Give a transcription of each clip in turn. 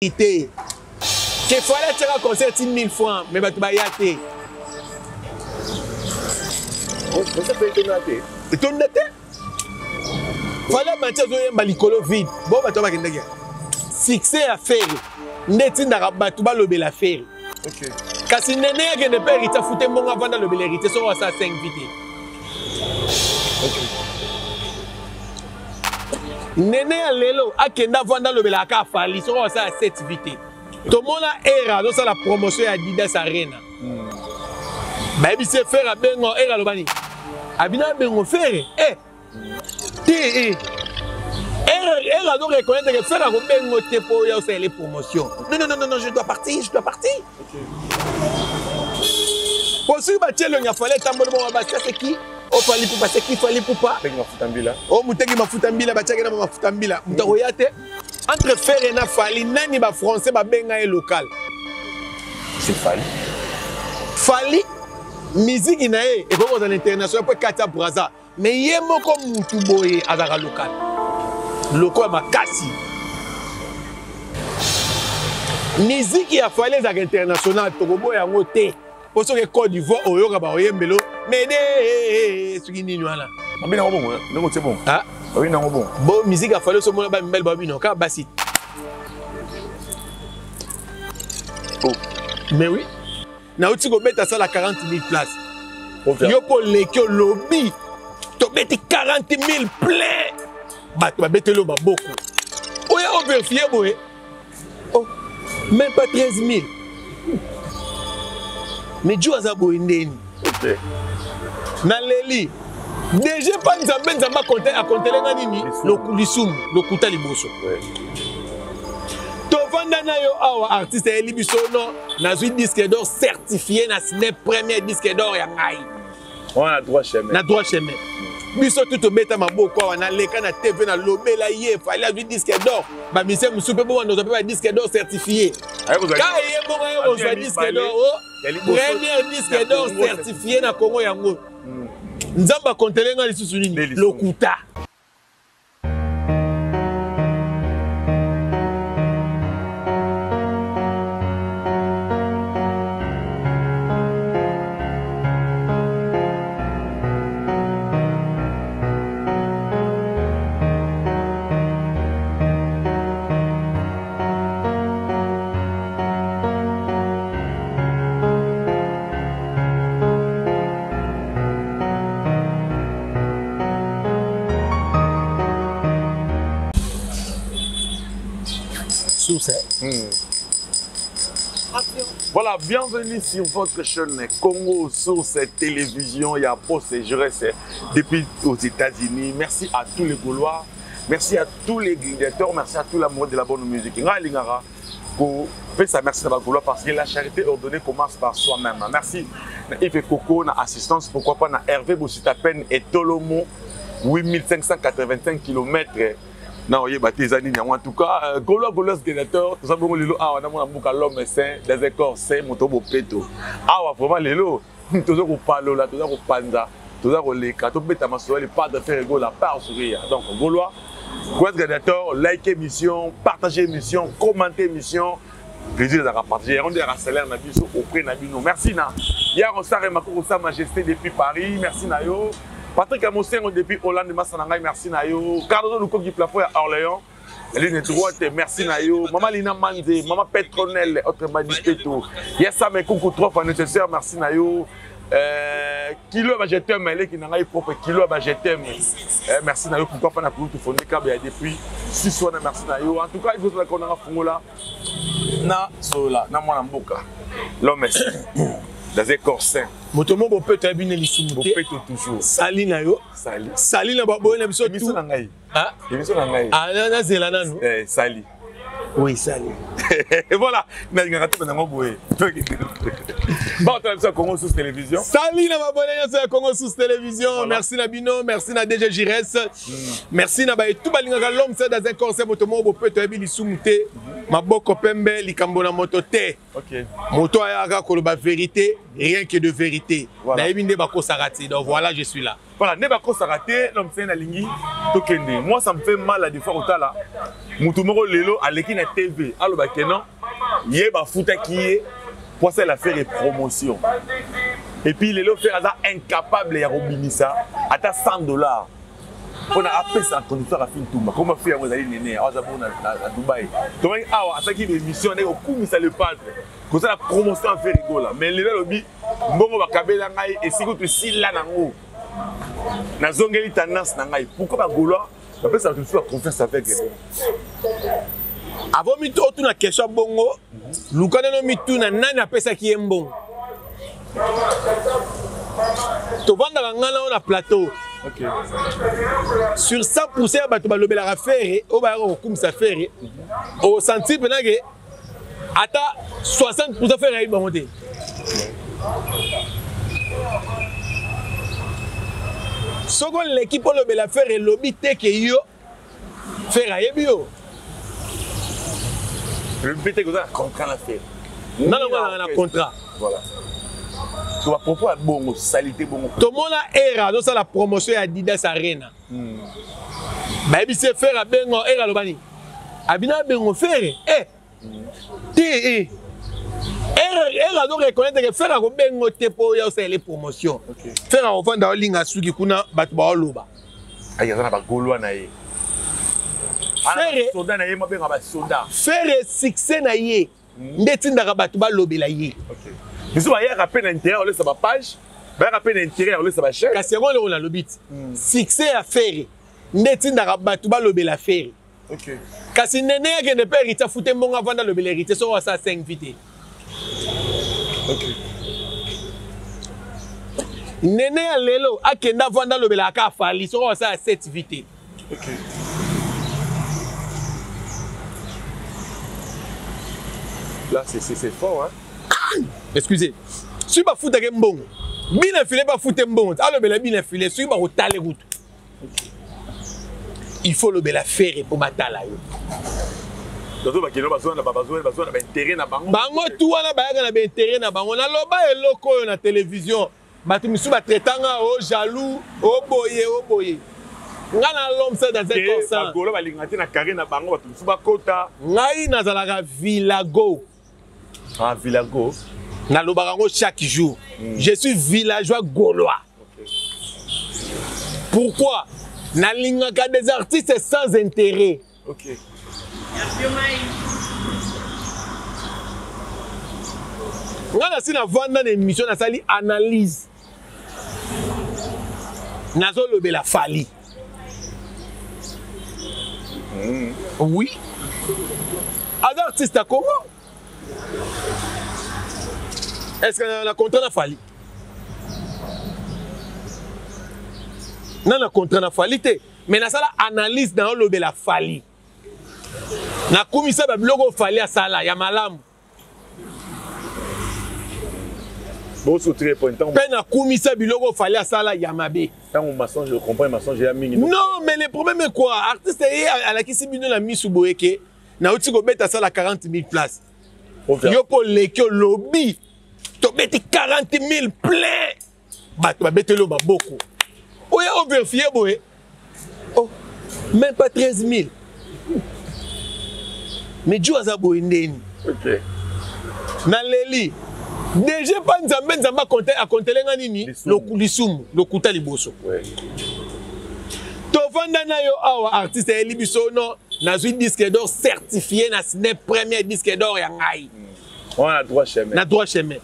qu'il fallait tirer un concert 10 000 francs, mais tu vas y aller. On s'est fait étonner. Étonner? Fallait mentir sur un balicolo vide. Bon, tu vas y succès à faire. N'est-il pas tu vas lever la faire. Ok. Car si Néné a ne pas hérité, foutre mon avant de lever l'hérité, sur ça 5 vités. Néné a l'élo, a kenda vanda le belaka fali, sur ça 7 vités. Tout le monde a era, donc ça la promotion à Adidas Arena. Baby c'est faire à bengo era le bani. Abina bengo faire, elle doit reconnaître que faire un bengo te pour y faire les promotions. Non, je dois partir. Possible bâtir le nyafale tambolo mo bâtir c'est qui? O fali pour passer qui fali pour pas? Tengi mafutambila. O mutengi mafutambila bâtir na mafutambila. Mutaroyate entre faire et na fali nani ba français ba benga et local. C'est fali. Fali musique inae et comme dans l'international pour Kata Braza. Mais yemo comme mutu boye azara local. Local makasi. Musique ya fali za international tokobo ya ngote. Pour ceux qui Côte d'Ivoire, au Yoga, Bayembelo, mais ce qui n'est pas là. Non, c'est bon. Ah oui, non, bon. Bon, musique a fallu ce moment là, belle babino, car bassit. Oh. Mais oui. Na outi go mettre ça la 40 000 places. Yo pour les que lobby, tu mets 40 000 plein. Bah, tu vas mettre le bas beaucoup. Oh, ya on vérifier, boy. Oh, même pas 13 000. Mais Dieu a boindé. Na leli. Déjà pas nzamba compter à compter les nani le lisum le kuta liboso. To vanda na yo awa artiste eli bisono na zui disque d'or certifié na ciné premier disque d'or ya ngai. On a droit chemin. Na droit chemin. Biso tout beta maboko awa na leka na TV na lobela ye fallait zui disque d'or. Ba mise musupe bo ndo pa disque d'or certifié. Ka ye mo yo zo disque d'or. Premier disque d'or certifié na Congo yango. Nzamba kontelenga lisusu nini lokuta. Voilà, bienvenue sur votre chaîne Congo Source Télévision. Il y a Poste et je reste depuis aux États-Unis. Merci à tous les Gaulois, merci à tous les gladiateurs, merci à tout l'amour de la bonne musique. Merci à la Gaulois parce que la charité ordonnée commence par soi-même. Merci à Yves Coco, na assistance, pourquoi pas na Hervé Bossitapen et Tolomo, 8585 km. Non, en tout cas, Gaulois Gladiateur, tout ça, l'homme saint, des écorces saints, motobo peto. Ah, vraiment, les lots, tout ça, on parle là, tout ça, on panza, tout ça, on les cartes, pas de faire la part sourire. Donc, Gaulois Gladiateur, likez émission, partagez émission, commentez émission. Plaisir de partager. On est à salaire auprès de Nabino. Merci, Na. Hier, on s'est remarqué Sa Majesté depuis Paris. Merci, Nayo. Patrick Amosen depuis Hollande, merci Nayo. Cardo Luko qui plafond à Orléans. Ligne droite, merci Nayo. Maman Lina Manze, Maman Petronel, autre Madispeto. Yessa Mekoukou trop nécessaire, merci Nayo. Kilo Bajetem, elle qui n'a pas propre Kilo Bajetem. Merci Nayo, pourquoi pas na pour tout fondé depuis 6 mois, merci Nayo. En tout cas, il faut qu'on a fait là. Na sola, na mwana mboka. L'homme des écorsins. Motomo bo peut être bien lissu. Bo peut toujours. Sali na yo. Sali. Sali na ba boye na biso tout. Ah, émission na ngai. Ah na zelana no. Sali. Oui, Sali. Et voilà, na ngata na ngo boye. Bon, tu as vu ça Congo Source Télévision. Sali na ba boye na Congo Source Télévision. Merci na Bino, merci na DG Jires. Merci na ba tout balingaka l'homme c'est dans un concert motomo bo peut être bien lissu muté. Maboko pembe likambo na moto te. OK. Moto ayaka koloba vérité, rien que de vérité. Na ebinde bako sarati. Donc voilà, je suis là. Voilà, ne bako sarati, l'homme c'est na lingi tokende. Moi ça me fait mal à des fois au tala. mutu moko lelo aleki na TV aloba ke non ye bafutaki ye pour ça la faire promotion et puis lelo faire ça incapable ya kobimisa ata $100 on a appelé ça conducteur à Fintumba comment faire vous allez néné à Dubaï donc awa ataki des missions ne okumisa le padre comme ça la promotion a fait rigola mais lelo lobi mbongo bakabela ngai esiko to sila nango na zongeli tendance na ngai pourquoi ba goloa après ça tu fais confiance avec avant mi to na question bongo lukana no mi tuna nani apesa ki mbongo to vanda ngana on a plateau. Okay. Sur 100% bato balobela faire o ba ko kumisa faire au senti penage ata 60% faire ay bamonte. Soko l'équipe lobela faire lobby te ke yo faire ay bio. Le but est que ça contrat la faire. Non on a contrat. Voilà. Tu vas propos à bongo salité bongo. Tout le monde a era dans la promotion à Adidas Arena. Bah il se faire à bengo era lobani. Abina bengo faire era donc reconnaître que faire à bengo te pour ya c'est les promotions. Faire à vendre en ligne à suki kuna batu ba loba. Ayi za na ba golwa na ye. Faire soda na ye mo benga ba soda. Faire succès na ye. Ndeti ndaka batu ba lobela ye. OK. Mais si vous avez rappelé l'intérêt, on laisse ma page. Vous avez rappelé l'intérêt, on laisse ma chaîne. Parce que on a le bit. Succès à faire. Ndeti ndaka batu ba lobela faire. OK. Kasi nene ya ne pas hériter fouté mon avant dans le bel hériter sur ça 5 vite. OK. Nene ya lelo akenda vanda le bel aka fali sur ça 7 vite. OK. Là c'est fort hein. Excusez. Si ba fouta ke mbongo. Bina filé ba fouté mbongo. Alors bela bina filé si ba otale route. Il faut le bela faire pour batala yo. Dozo ba kino ba zona ba intérêt na bango. Bango tout wana ba na ba intérêt na bango na loba eloko yo na télévision. Batu misu ba traitanga o jaloux, o boye. Ngana l'homme ça dans un consent. Ba golo ba lingati na carré na bango batu misu ba kota. Ngai na zalaka Villago. Ah, Villago. Na lobarango chaque jour. Je suis villageois gaulois. Okay. Pourquoi? Na lingaka des artistes sans intérêt. OK. Ngana si na vanda na émission na sali analyse. Nazo lobela fali. Oui. As artiste à Congo. Est-ce qu'on a contrat na fali? Non, na contrat na fali te. Mais na sala analyse na lobela fali. Na komisa ba biloko fali a sala ya malamu. Bon sauter point temps. Pe na komisa biloko fali a sala ya mabe. Tant on mensonge, je comprends mensonge ya mingi. Non, mais le problème est quoi? Artiste à la kisi bino na misu boyeke. Na uti ko beta sala 40 000 places. Yo po lekio lobby. To beti 40 000 plein. Bato ba betelo ba beaucoup. Oya overfié boye. Oh, même pas 13 000. Mais Dieu a boye ndeni. OK. Na leli. Déjà pas nzamba compter a compter lenga nini lokulisumu lokuta liboso. Ouais. To vanda na yo awa artiste eli biso no na zui disque d'or certifié na ciné premier disque d'or ya ngai. On a droit chemin. Na droit chemin.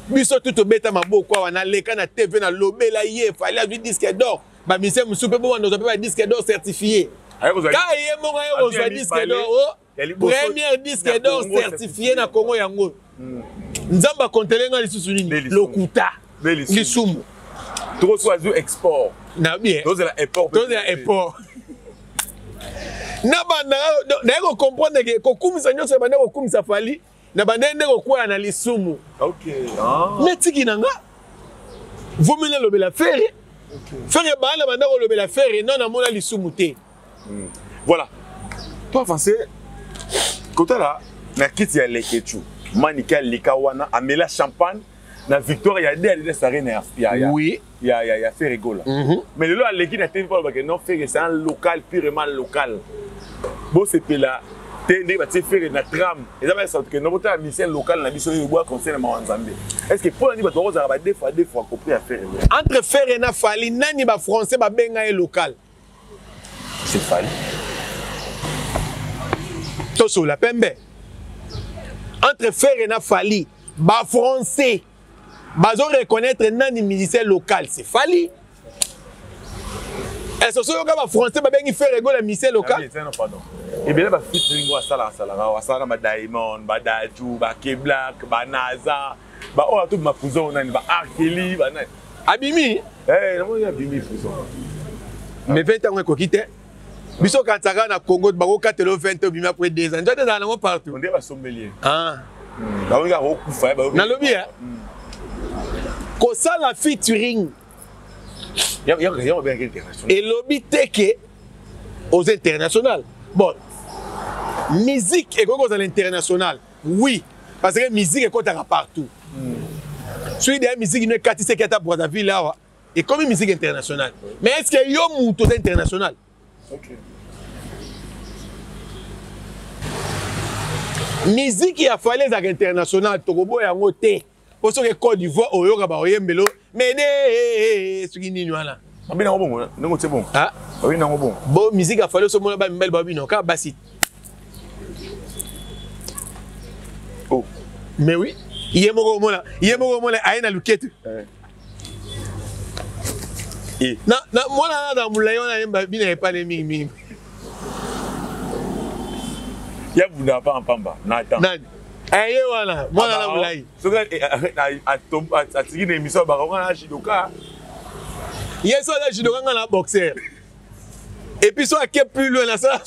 Biso tout beta maboko awa na leka na TV na lobela ye fallait zui disque d'or. Ba mise musupe bo ndo ba disque d'or certifié. Ka ye mo ngai o zui disque d'or. Premier disque d'or certifié na Congo yango. Nzamba kontelenga lisusu nini lokuta lisumu trop choisi export na bien tous la import na banda na ko comprendre que ko kumisa nyonso banda ko kumisa fali na banda ndeko kwa na lisumu. OK netiki nanga vomela lobela faire faire bana banda ko lobela faire non na mona lisumu te. Voilà toi avancer côté là na kiti ya lekechu Manika Likawana amela champagne na victoire ya Adidas Arena ya oui ya fait rigola mais le lot à l'équipe n'a pas que non fait c'est un local purement local Bon, c'est là. Tu faire une trame. Et ça va être que nous avons un ministère local, nous avons un conseil de Manzambe. Est-ce que pour nous, nous avons des fois compris à faire? Entre faire et Fali, nani ba français ba benga local. C'est Fali. Tout sur la pembe. Entre faire et Fali, ba français, ba reconnaître nani ministère local, c'est Fali. Est-ce que les Français vont faire le ministère local? Pardon. Et bien là, il y a des Diamond, des Dajou, des Black, des NASA, des Mapouzo, des Arkeli, des Abimi? Eh, non, il y a Abimi Fouzo. Mais 20 ans, on a quitté. Biso Kantaga na Congo, bako 4 20 ans, bima après 2 ans. Tu es dans partout. On dit pas sommelier. Ah. Bah on a beaucoup fait. Na lobby hein. Ko ça la featuring. Il y a bien international. Et lobby teke aux internationales. Bon. Musique est quoi à l'international? Oui, parce que musique est quoi partout. Celui de musique il ne quatre c'est qui est à Brazzaville là. Et comme une musique internationale. Mais est-ce qu'il y a un mouton international? OK. Musique qui a fallu à l'international, Togobo et Angote. Pour ce que Côte d'Ivoire, Oyoga, Baoyembelo, mais ce qui n'est pas là. Ah, bien, bon, c'est bon. Ah, oui, non, bon. Bon, musique a fallu ce moment là, belle babino, car bassit. Oh. Mais oui, il y a mon moment là, Aïna Luquette. Et non, moi là, dans mon laïon, il n'y a pas les mimi. Il y a vous pas en pamba. Nathan. Aïe, voilà, moi là, mon laïon. Ce que tu une émission, on a un judoka. Il y a ça, judoka, on a un boxeur. Et puis, soit qui est plus loin, là, ça,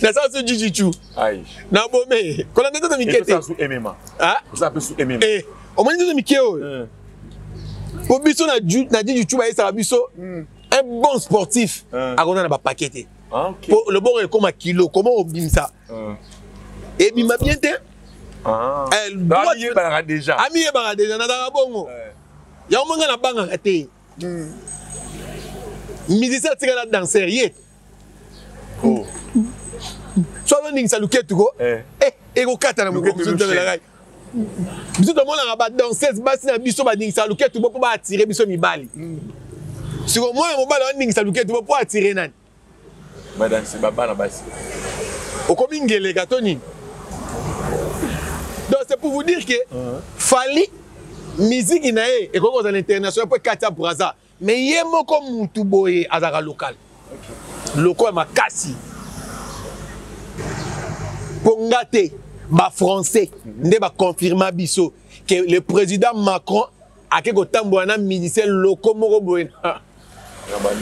na ça se jiu-jitsu. Aïe. Na bomé. Quand on est dans Mikete. Ça sous MMA. Ah. Ça peut sous MMA. Eh, on m'a dit dans Mikeo. Pour biso na jiu-jitsu ba ça biso. Un bon sportif. A on a ba paqueté. OK. Pour le bon comme un kilo, comment on bim ça? Et bim bien té. Ah. Elle doit y ba déjà. Ami e ba déjà na da bongo. Ya o manga na banga raté. Musicien tika na danser yé. Oh. Soit on ça luke tu go. Et go kata na moko biso de la rai. Biso to mona ba danseuse basi na biso ba ning ça luke tu go pour ba attirer biso mibali. Si ko moi mo bala on ning ça luke tu go pour attirer nani. Madame c'est baba na basi. O komi ngele gatoni. Donc c'est pour vous dire que Fali musique inae et comme à l'international pour Katia Braza mais yemo comme mutu boye azara local. Local makasi. Pongate ba français nde ba confirmer biso que le président Macron a ke ko tambo na ministère loko moko boye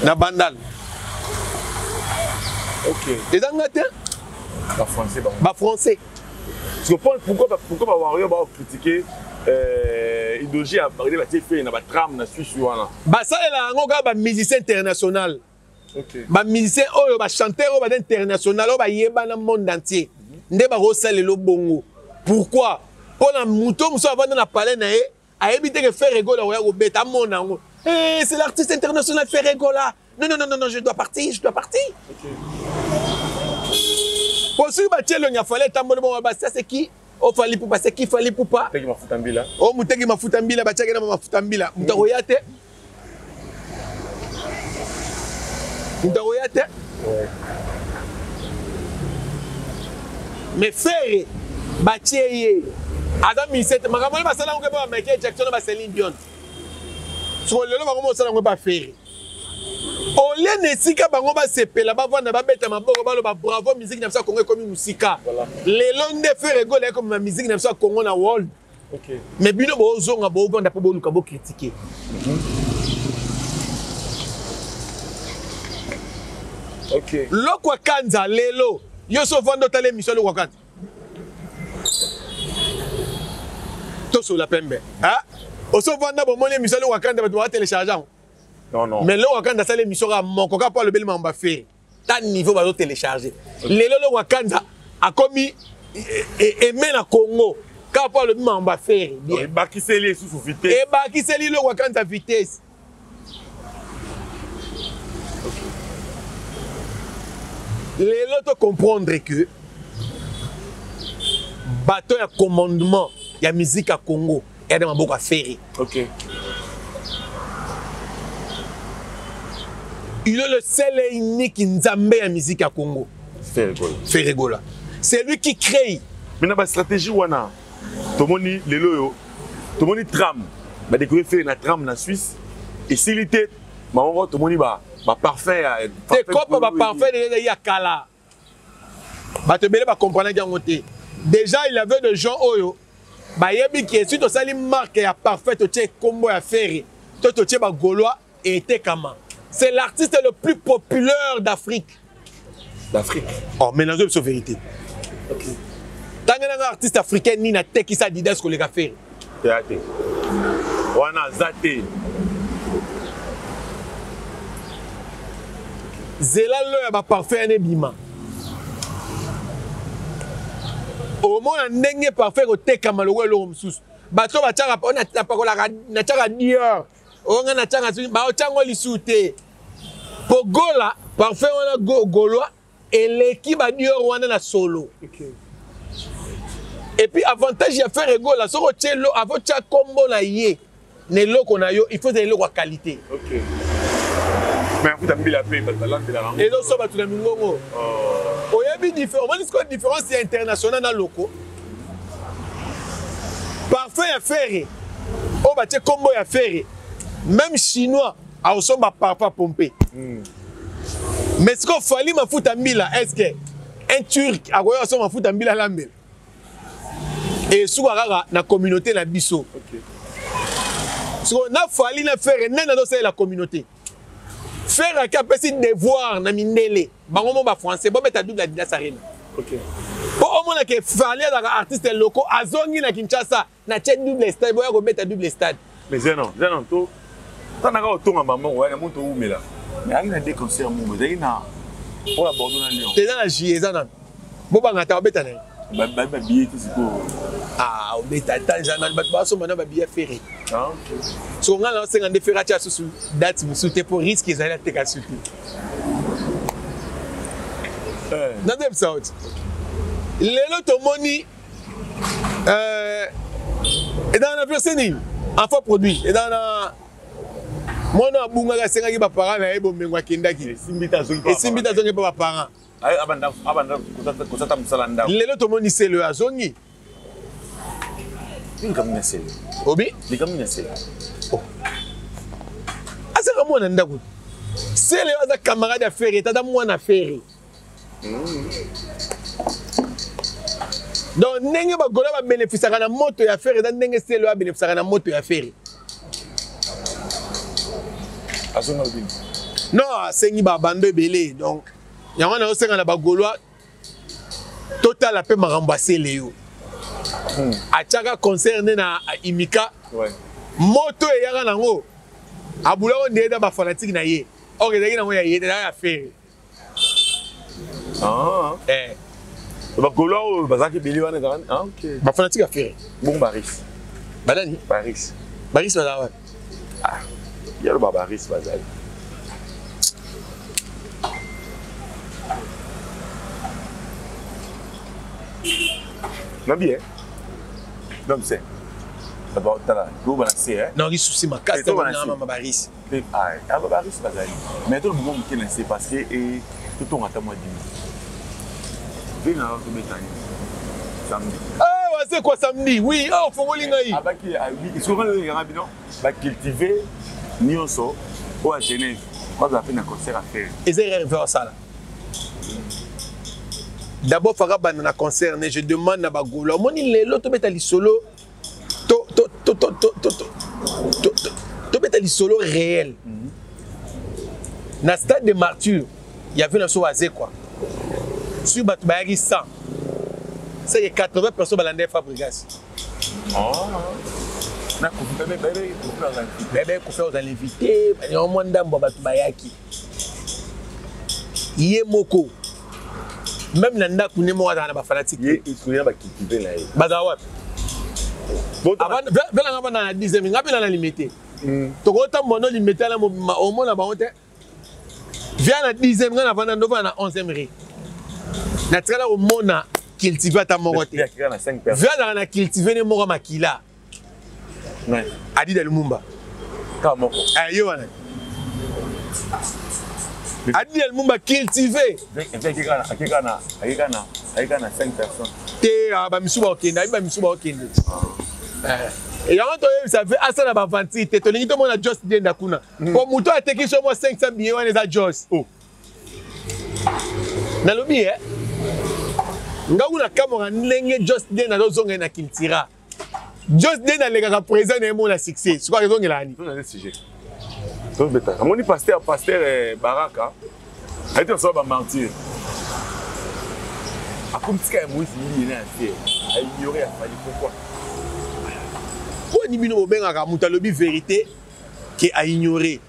na bandal. OK. Et dans ngate ba français ba français. Pourquoi Wario va critiquer Idoji a parlé de fait na ba trame na Suisse wana. Ba ça là ngoka ba musicien international. OK. Ba musicien oyo ba chanteur oyo ba international oyo ba yeba na monde entier. Nde ba rosale lo bongo. Pourquoi? Pour la mouton muso avant na parler na e a éviter que faire rigolo oya go beta mon nango. Eh c'est l'artiste international faire rigolo. Non, je dois partir. OK. Pour ceux qui ont fait fallait tambour bon ba ça c'est qui? O fali pour passer qui fali pour pas. Teki mafutambila. O muteki mafutambila ba tchaka na mafutambila. Mutaroyate. Mutaroyate. Mais faire batieye Adam Misset makamoni basala ngo ba Michael Jackson ba Celine Dion. So lelo ba ngomo sala ngo ba faire. Olé nesika bango ba sepela ba vanda ba beta maboko ba lo ba bravo musique na Congo comme musika. Lelo nde faire rigole comme ma musique na Congo na world. OK. Mais bino bo zonga bo vanda po bo luka bo critiquer. OK. Lokwa kanza lelo yo so vando tale mission lokwa kanza. To so la pembe. Ah, o so vanda bo moni mission lokwa kanza ba to télécharger. Non. Mais là wakanda ça l'émission à mon coca pas le bel mamba fait. Ta niveau va télécharger. Lelo lo wakanda a commis et men na Congo. Ka pas le mamba fait bien. Et bakiseli sous vitesse. Et bakiseli lo wakanda vitesse. Les autres comprendre que bateau ya commandement ya musique à Congo et dans beaucoup à faire. OK. Il est le seul et unique Nzambe à musique à Congo. Ferregola. C'est lui qui crée. Mais dans la stratégie wana, tout le monde les loyo, tout le monde tram, bah découvrir faire la tram en Suisse et s'il était maman tout le monde bah parfait. C'est quoi bah parfait de yakala. Bah te belé bah comprendre que déjà il avait des gens oyo bah yebi qui est surtout ça les marque ya parfait to tché combo à faire to tché bah gaulois et était kama. C'est l'artiste le plus populaire d'Afrique. D'Afrique. Oh, mais c'est la vérité. OK. Tant que un artiste africain ni na teki sa didas ko le faire. Théâtre. Wana zate. Zela le ba parfait ne bima. Au moins ndenge parfait ko teka maloko lo msusu. Bato ba tchaka on a pa ko la na tchaka dior. On a tchaka ba o tchango lisute. Pogola parfait on a golois et l'équipe a dior wana na solo. OK. Et puis avantage ya faire ego la soko tchelo avant tcha combo na yé ne loko na yo il faut des loko qualité. OK. Mais vous avez la paix parce que là de la rango. Et donc ça va tout le monde. Oh y a bien différent. On dit quoi différence c'est international dans loko. Parfait à faire. Oh bah tcha combo ya faire. Même chinois a aussi ba parfait pomper. Mais ce qu'on fallait ma foutre mbila est-ce que un turc a quoi ça ma foutre mbila la mbila. Et souvent na communauté na biso. OK. Ce qu'on a fallu na faire nena do c'est la communauté. Faire un capacité de devoir na mindele. Bango ba français, bo beta double la sarena. OK. Pour au moins que fallait da artiste locaux azongi na Kinshasa na tête double stade, boya ko beta double stade. Mais non, to. Tana ka otonga maman wa na monto umela. Mais ali na des concerts mo, zai na pour la Bordeaux na Lyon. T'es dans la jiezana. Bo ba ngata beta na. Ba billet c'est quoi? Ah, on est à temps, j'en ai pas besoin de billet ferré. Ah, OK. Si on a lancé un défi à sous date, vous pour risque qu'ils allaient te casser. Dans des sortes. Les autres moni et dans la personne enfin produit et dans la moi non bunga ga senga ki ba parents na ebo mengwa kindaki. Simbita zongi pas parents. Abanda kozata musala ndao. Les autres moni c'est le azongi. Ningamina sele. Obi? Ningamina sele. Oh. Asa ka mwana ndako. Sele waza camarade à faire tata mwana faire. Donc ndenge ba gola ba bénéficier na moto ya faire dans ndenge sele ba bénéficier na moto ya faire. Azonga bin. Non, sengi ba bando belé donc yango na osenga na ba golois total a pe marambasser Léo. Achaka concerné na Imika. Ouais. Moto e yaka nango. Abula on ndeda ba fanatique na ye. Ok, daki nango ya ye da faire. Ah. Ba golo bazaki beli wana da. Ah OK. Ba fanatique a faire. Bon Baris. Badani Baris. Baris badawa. Ah. Ya le Baris bazali. Non bien. Donc c'est d'abord t'as là go balancer hein. Non, il souci ma casse de ma Baris. Ah, Baris bazali. Mais tout le monde qui c'est parce que et tout ton attend moi dit. Viens là au bétani. Samedi. Ah, c'est quoi samedi? Oui, oh faut volinga yi. Ah bah qui il se rend le rabino. Bah cultiver Nyonso ou à Genève. Moi j'ai fait un concert à faire. Et c'est rêvé ça là. D'abord fara banana concert je demande na bagolo. Moni lelo to beta li solo. To beta li solo réel. Na stade de Martyr, il y avait un soazé quoi. Sur Batbayagi 100. C'est 80 personnes balandé Fabregas. Oh. Na bébé ko faire dans l'invité, il y a un monde d'ambo Batbayaki. Yé moko. Même nanda kune mo wana ba fanatique ye isuya ba kikibe na ye bazawa avant vela ngaba na 10e ngapi na limité to ko ta mono limité na au mona ba honte via na 10e ngana vana ndo na 11e ré Naturel au monde cultiver ta morote. Viens dans cultiver ne mora makila. Ouais. Adi de Lumumba. Comment? Ayo wana. Adi de Lumumba cultiver. Akikana 5 personnes. Te ba misuba okenda, ba misuba okenda. Et quand ça fait assez na ba vanti, te to lingi to mona just denda kuna. Pour muto ateki so mo 500 billets wana za just. Oh. Na lobi Ngauna kamera ndenge just denda do zonga na kiltira. Just denda le ka présent na mo na succès. C'est quoi raison ngelani? Tout le sujet. Tout bêta. Amoni pasteur Baraka. A été so ba mentir. Akumtika Moïse ni na fait. A ignorer a fallu pourquoi? Pourquoi ni bino benga ka mutalobi vérité qui a ignoré.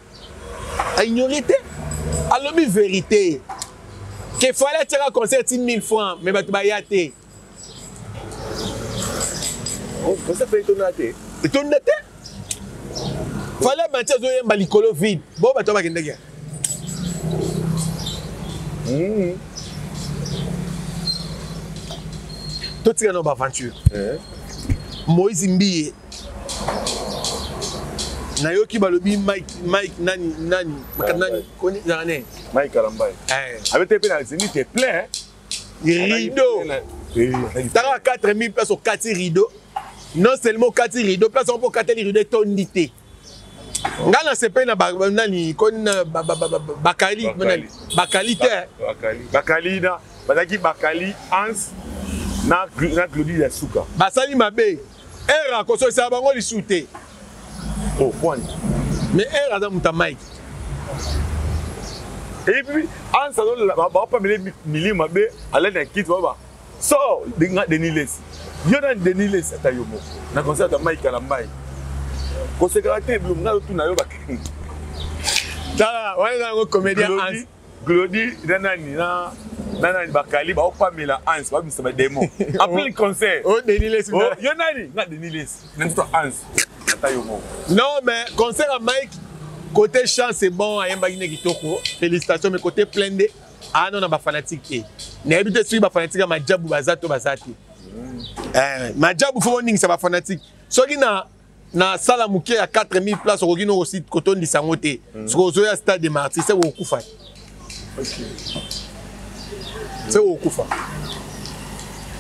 A ignoré te. A lobi vérité. Qu'il fallait tirer un concert 10 000 francs, mais tu vas y aller. On s'est fait étonner. Étonner? Fallait bâtir un balicolo vide. Bon, tu vas y aller. Tout est dans l'aventure. Moïse Mbiye. Nayoki balobi Mike nani koni nani Mike Kalambay avec tes pénalités ni t'es plein rideau t'as 4000 places au 4 rideaux non seulement 4 rideaux place on peut 4 rideaux tondité ngana c'est pas na nani kon bakali na bazaki bakali ans na glodi ya suka basali mabe era koso sa bango li souté. Oh, point. Mais elle a dans mon Mike. Et puis, en salon, on va pas me milieu mabe, aller dans kit, on va. So, Deniles. Il y a Deniles à Tayomo. Na concert de Mike Kalambay. Consécraté, Blum, na tout na yo bakini. Ça, on est dans un comédien Hans. Glody, nanani bakali, ba pas me la Hans, ba me démon. Après le concert. Oh, Deniles. Oh, yo nani, na Deniles. Na tout Hans. Non, mais concert à Mike, côté chant, c'est bon, à Yamba Kitoko. Félicitations, mais côté plein de. Ah non, on a pas fanatique. N'habite sur ma fanatique à Madjabou Bazato Bazati. Madjabou Fowning, ça va fanatique. Ce qui na Salamouké à 4000 places au Rogino aussi, Coton de Sangote. Ce qu'on a stade de Marty, c'est au Koufa. C'est au Koufa.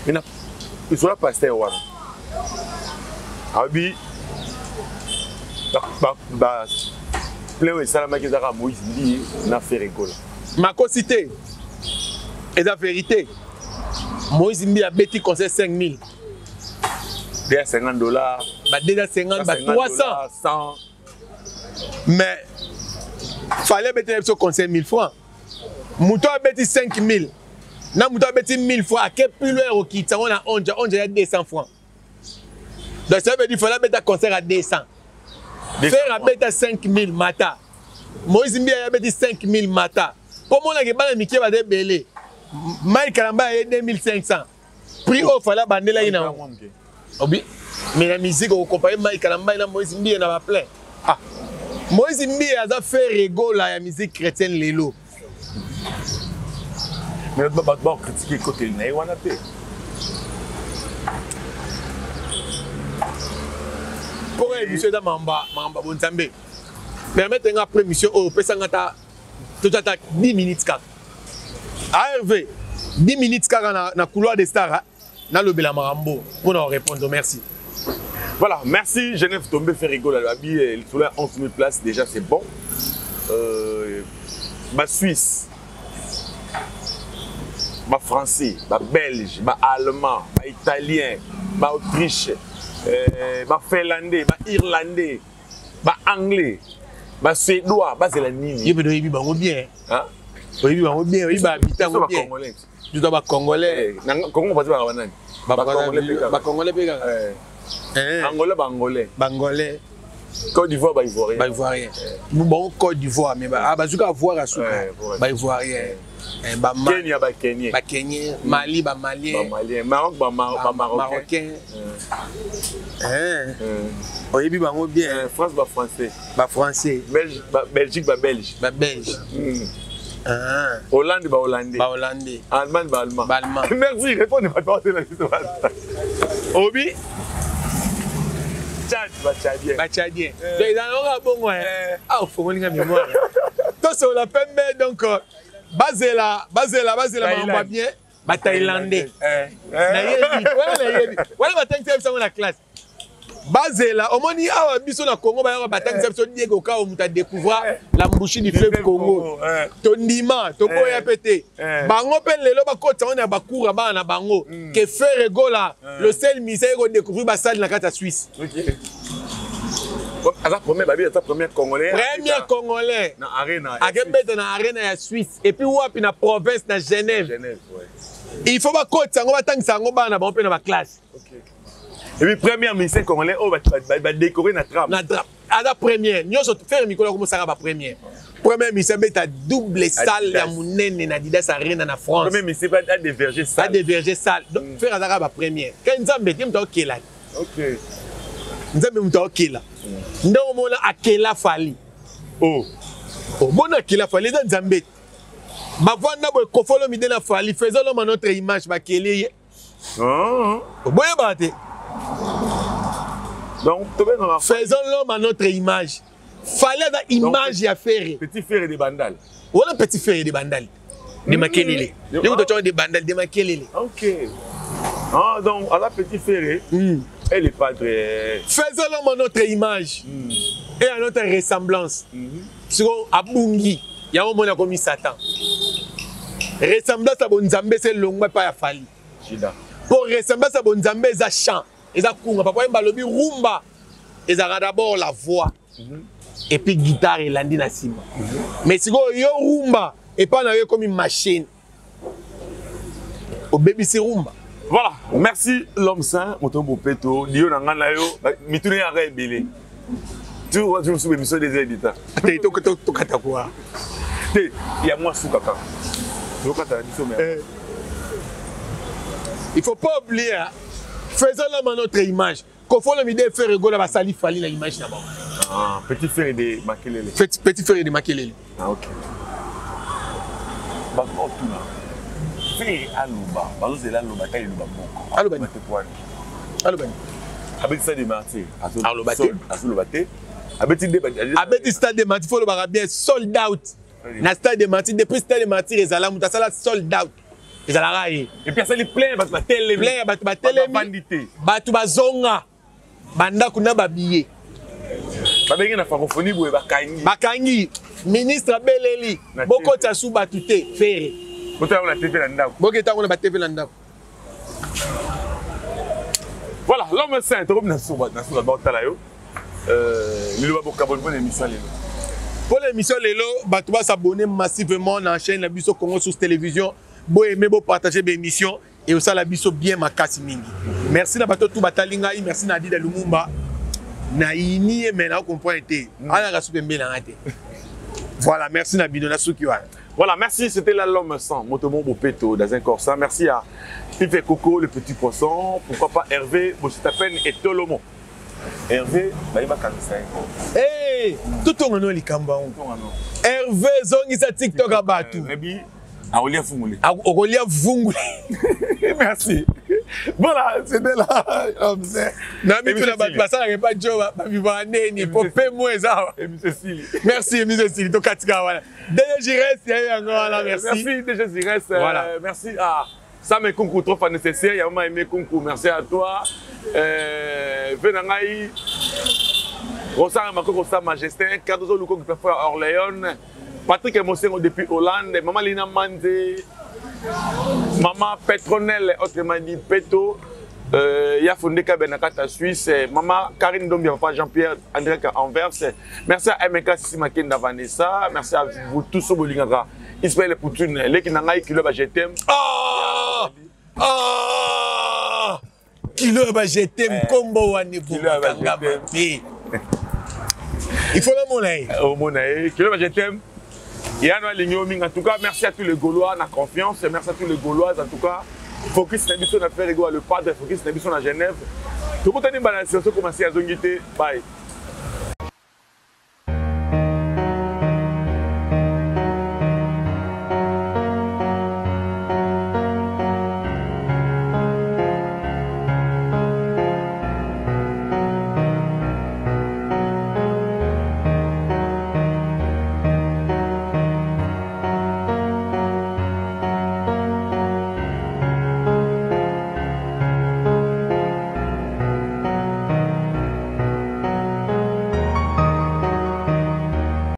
Maintenant, il faut la passer au Abi. Plein de salama qui a Moïse Mbiye n'a fait rigoler. Ma cité est la vérité. Moïse Mbiye a bêti conseil 5000. Déjà $50. Déjà 50, 300. 100. Mais fallait bêter ce conseil 1000 francs. Mouton a bêti 5000. Na mouton a bêti 1000 francs. À quel plus loin au kit, on a 11, il y a 200 francs. Donc ça veut dire qu'il fallait bêter conseil à 200. Faire à bêta 5000 mata. Moïse Mbiye a bêti 5000 mata. Pour moi, il y a des gens qui belé. Mike Kalambay a 2500. Prix au fallait bander là. Mais la musique, on compare Mike Kalambay et Moïse Mbiye n'a pas plein. Ah. Moïse Mbiye a fait rigolo la musique chrétienne Lelo. Mais on va pas critiquer côté le nez, on a fait. Pour émission de Mamba Bonzambe. Permettez-moi après émission au Pesangata tout à 10 minutes car. ARV 10 minutes car na couloir des stars na le Bela Marambo pour nous répondre. Merci. Voilà, merci Genève Tombé fait rigoler la vie sur la 11 000 places déjà c'est bon. Ma Suisse, ma Français, ma Belge, ma Allemand, ma Italien, ma Autriche. Ma Finlandais, ma Irlandais, ma Anglais, ma Suédois, ma Zélanie. Il veut dire bien. Hein? Il va bien, il va habiter en bien. Tu dois pas congolais. Comment on va dire Congolais? Angolais, Bangolais. Bangolais. Côte d'Ivoire, bah Ivoirien. Bah Ivoirien. Bon Côte d'Ivoire, mais bah bazouka voir à sous. Bah Ivoirien. Kenya, bah Kenyan. Bah Kenyan. Mali, bah Malien. Bah Malien. Maroc, bah Marocain. Oui, bah bien. France, bah Français. Bah Français. Belgique, bah Belge. Bah Belge. Hollande, hollandais. Hollandais. Allemagne, allemand. Allemand. Merci, répondez pas à la question. Obi? Tchad, Tchadien. Tchadien. Donc, ils en ont un bon, ouais. Ah, il faut qu'on ait une mémoire. Tout ça, on l'a fait, mais donc, basé là, on va bien. Thaïlandais. Voilà, la classe. Basé là, au moins, il y a un biso na Congo, il y a un Diego Ka, on a découvert la bouchée du fleuve Congo. Tondima, Toko ya pété. Bango pen lelo ba kota on a bakura ba na bango que faire gola le seul misère qu'on découvrir ba salle na kata Suisse. OK. La première congolais. Premier congolais. Na arena. Akebeta na arena ya Suisse et puis wapi na province na Genève. Genève, ouais. Il faut ba kota ngo batangisa ngo ba na ba pe na ba classe. OK. Et puis première mission congolais va décorer na trame. Na trame. À la première, nous sommes faire micro comme ça la première. Première mission beta double salle ya munene na Didas Arena na France. Première mission va déverger salle. À déverger salle. Donc faire à la première. Quand Nzambe dit m'ta okela. OK. Nzambe m'ta okela. Ndo mona akela fali. Oh. Oh mona akela fali dans Nzambe. Ba vanda bo kofolo mi de na fali faisons notre image ba kele. Oh. Boye bate. Donc, faisons l'homme à notre image. Fallait une image à faire. Petit frère de bandal. Voilà petit frère de bandal. De Makelele. Nous avons des bandal de Makelele. Ok. Ah, donc, à la petite frère, elle est pas très. Faisons l'homme à notre image et à notre ressemblance. Sur Abungi, il y a un monde comme Satan. Ressemblance à Bonzambe, c'est le long pas à Fali. Pour ressemblance à Bonzambe, c'est chant. Et ça kunga papa balobi rumba et ça d'abord la voix et puis guitare et landi na sima mais si go yo rumba et pas na yo comme une machine au baby c'est rumba. Voilà, merci l'homme saint Motombo Peto dio na ngana yo mitune ya rebele tu vois je me souviens émission des éditeurs to kata quoi il y a moi sous kaka to kata ni sommet. Il faut pas oublier faisons l'homme à notre image. Qu'on faut l'idée de faire rigoler à Sali Fali l'image d'abord. Ah, petit frère de Makelele. Petit frère de Makelele. Ah, ok. Bah, bon, tout là. Fais Alouba. Bah, c'est là, Alouba, t'as Alouba. Alouba. Alouba. Avec ça, des martyrs. Alouba. Alouba. Avec stade de martyrs, il faut le barrer bien sold out. Na stade de martyrs, depuis stade de martyrs, ils allaient monter ça là sold out. Et puis ça les plein parce que télé plein parce que télé bandité batu bazonga banda kuna babiye babengi na francophonie boye bakangi ministre Beleli boko tsasu batute fere bota na TV na ndako boketa ngona ba TV na ndako. Voilà l'homme saint to na suba botala yo lilo ba bonne émission lelo. Pour l'émission lelo batu ba s'abonner massivement na chaîne la Biso Congo sur télévision. Bo aimer, bo partager mes émissions et aussi la biso bien ma kasi mingi. Merci na bato tout batalinga, merci na Dida Lumumba. Na ini mais na comprendre té. Ala ga soupe mbela ngate. Voilà, merci na bino na sukiwa. Voilà, merci, c'était là l'homme sans Motombo Peto dans un corps. Merci à Yves Coco le petit poisson, pourquoi pas Hervé Bositapen et Tolomo. Hervé, bah il va cancer. Eh, tout on a likamba. Hervé zongisa TikTok abatu. Aolia Funguli. Aolia Funguli. Merci. Voilà, c'était là. Merci, merci. Merci, merci à Sam Kunku, trop fan nécessaire. Il y a vraiment aimé Kunku. Merci à toi. Venangaï. Rosa Mako, Rosa Majesté. Cardozo Luko qui peut faire Orléans. Patrick Emosengo depuis Hollande, Maman Lina Mandé, Maman Petronelle, autrement dit Peto, Yafounde Kabenakata Suisse, Maman Karine Dombia, Papa Jean-Pierre André Anvers. Merci à MK Simakenda Vanessa, merci à vous tous au Bolingara. Ismaël Poutine, les qui n'ont pas eu je t'aime. Ah! Kilo je t'aime, combo Wani pour il faut le monnaie. Au monnaie, Kilo je t'aime. En tout cas, merci à tous les Gaulois, la confiance, merci à tous les Gaulois, en tout cas. Focus Nebison a fait le padre, Focus Nebison à Genève. Tout le monde a dit que la situation commence à zongiter. Bye.